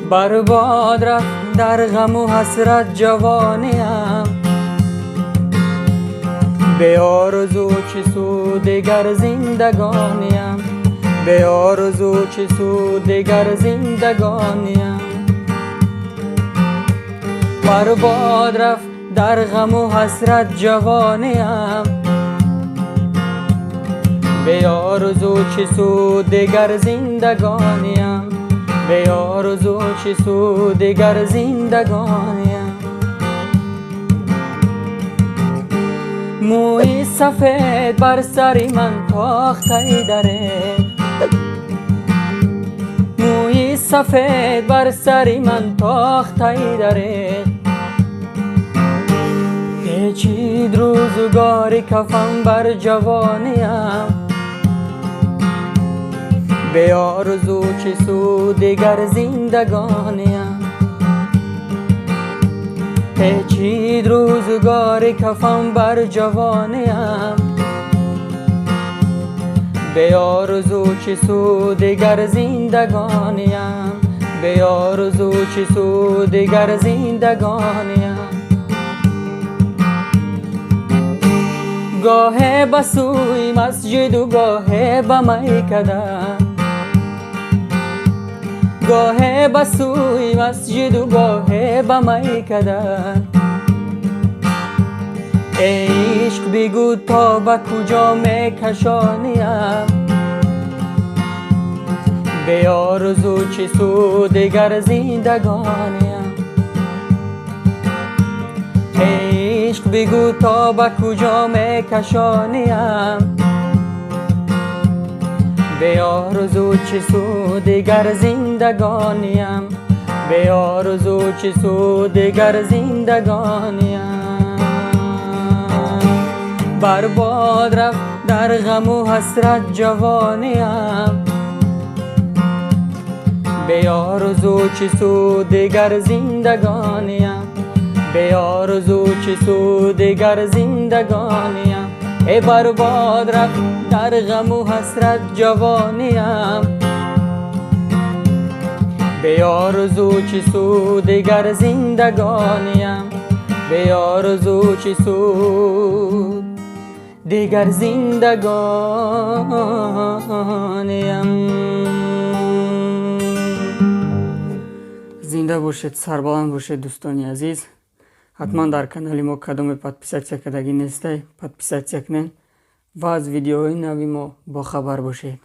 برباد رفت در غم و حسرت جوانیم، به آرزو چه سود دگر زندگانیم، به آرزو چه سود دگر زندگانیم. برباد رفت در غم و حسرت جوانیم، به آرزو چه سود دگر زندگانیم، به آرزو چه سود دگر زندگانیم. موی سفید بر سری من تاخته دره، موی سفید بر سری من تاخته دره، پیچید روزگار کفم بر جوانیم، به آرزو چه سود دگر زندگانیم. پیچید روزگار کفم بر جوانیم، به آرزو چه سود دگر زندگانیم، به آرزو چه سود دگر زندگانیم. گاه به سوی مسجد و گاه به میکده، گاه به سوی مسجد و گاه به میکده، ای عشق بگو تا به کجا میکشانیم، به آرزو چه سود دگر زندگانیم. ای عشق بگو تا به کجا میکشانیم، به آرزو چه سود دگر زندگانیم، به آرزو چه سود دگر زندگانیم. برباد رفت در غم و حسرت جوانیم، به آرزو چه سود دگر زندگانیم، به آرزو چه سود دگر زندگانیم. ای برباد رفت در غم و حسرت جوانیم، به آرزو چه سود دگر زندگانیم، به آرزو چه سود دگر زندگانیم. زنده باشید، سربلند باشید دوستانی عزیز. حتما در کانال ما کدام подписаться کردگی نیسته، подписаться کنین و از ویدیوهای نوی ما با خبر باشید.